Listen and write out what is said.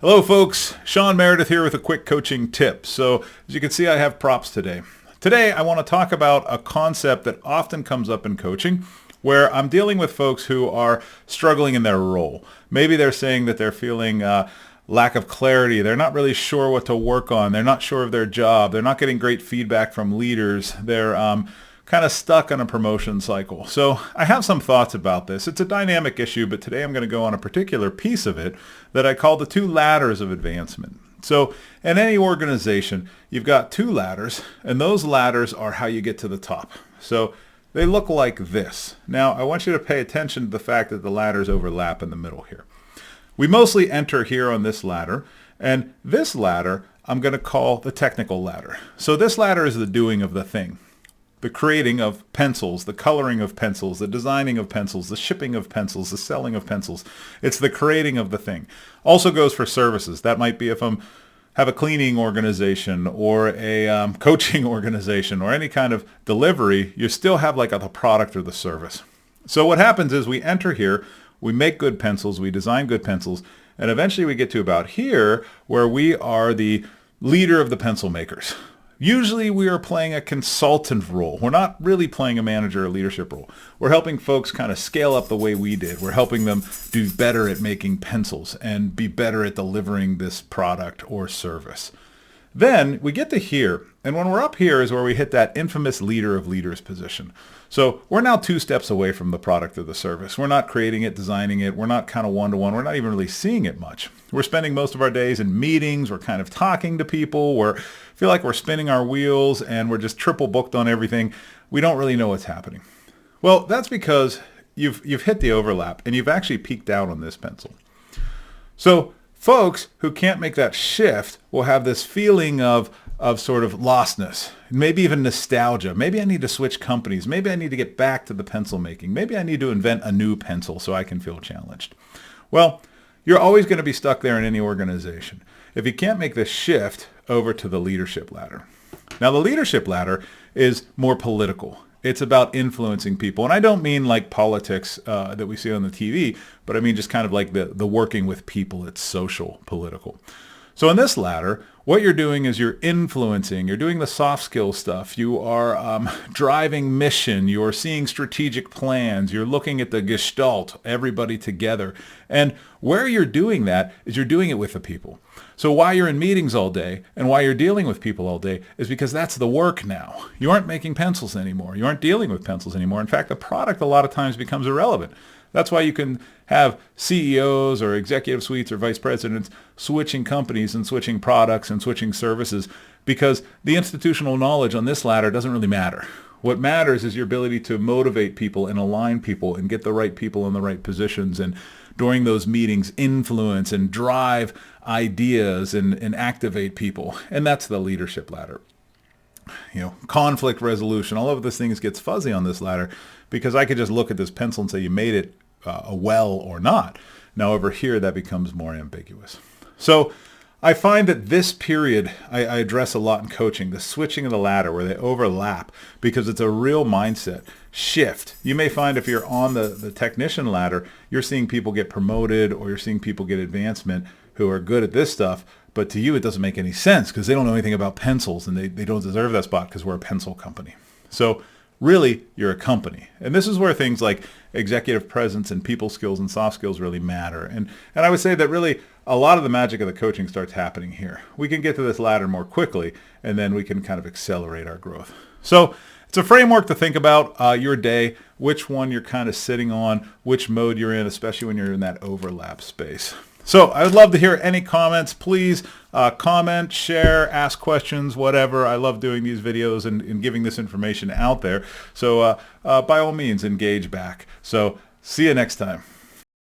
Hello folks, Shawn Meredith here with a quick coaching tip. So as you can see, I have props today. Today I want to talk about a concept that often comes up in coaching where I'm dealing with folks who are struggling in their role. Maybe they're saying that they're feeling lack of clarity. They're not really sure what to work on. They're not sure of their job. They're not getting great feedback from leaders. They're kind of stuck on a promotion cycle. So I have some thoughts about this. It's a dynamic issue, but today I'm going to go on a particular piece of it that I call the two ladders of advancement. So in any organization, you've got two ladders, and those ladders are how you get to the top. So they look like this. Now, I want you to pay attention to the fact that the ladders overlap in the middle here. We mostly enter here on this ladder, and this ladder I'm going to call the technical ladder. So this ladder is the doing of the thing. The creating of pencils, the coloring of pencils, the designing of pencils, the shipping of pencils, the selling of pencils. It's the creating of the thing. Also goes for services. That might be if I have a cleaning organization or a coaching organization or any kind of delivery, you still have like the product or the service. So what happens is we enter here, we make good pencils, we design good pencils, and eventually we get to about here where we are the leader of the pencil makers. Usually we are playing a consultant role. We're not really playing a manager or leadership role. We're helping folks kind of scale up the way we did. We're helping them do better at making pencils and be better at delivering this product or service. Then we get to here, and when we're up here is where we hit that infamous leader of leaders position. So we're now 2 steps away from the product or the service. We're not creating it, designing it. We're not kind of one-to-one. We're not even really seeing it much. We're spending most of our days in meetings. We're kind of talking to people. We feel like we're spinning our wheels, and we're just triple booked on everything. We don't really know what's happening. Well, that's because you've hit the overlap, and you've actually peaked out on this pencil. So folks who can't make that shift will have this feeling of sort of lostness, maybe even nostalgia. Maybe I need to switch companies. Maybe I need to get back to the pencil making. Maybe I need to invent a new pencil so I can feel challenged. Well, you're always going to be stuck there in any organization if you can't make the shift over to the leadership ladder. Now, the leadership ladder is more political. It's about influencing people. And I don't mean like politics that we see on the TV, but I mean just kind of like the working with people. It's social, political. So in this ladder, what you're doing is you're influencing, you're doing the soft skill stuff, you are driving mission, you're seeing strategic plans, you're looking at the gestalt, everybody together. And where you're doing that is you're doing it with the people. So why you're in meetings all day and why you're dealing with people all day is because that's the work now. You aren't making pencils anymore. You aren't dealing with pencils anymore. In fact, the product a lot of times becomes irrelevant. That's why you can have CEOs or executive suites or vice presidents switching companies and switching products and switching services because the institutional knowledge on this ladder doesn't really matter. What matters is your ability to motivate people and align people and get the right people in the right positions and during those meetings influence and drive ideas and activate people. And that's the leadership ladder. Conflict resolution, all of these things gets fuzzy on this ladder because I could just look at this pencil and say you made it well or not. Now over here that becomes more ambiguous. So I find that this period I address a lot in coaching, the switching of the ladder where they overlap because it's a real mindset shift. You may find if you're on the technician ladder, you're seeing people get promoted or you're seeing people get advancement who are good at this stuff. But to you, it doesn't make any sense because they don't know anything about pencils and they don't deserve that spot because we're a pencil company. So really, you're a company. And this is where things like executive presence and people skills and soft skills really matter. And I would say that really a lot of the magic of the coaching starts happening here. We can get to this ladder more quickly, and then we can kind of accelerate our growth. So it's a framework to think about your day, which one you're kind of sitting on, which mode you're in, especially when you're in that overlap space. So I would love to hear any comments. Please comment, share, ask questions, whatever. I love doing these videos and giving this information out there. So by all means, engage back. So see you next time.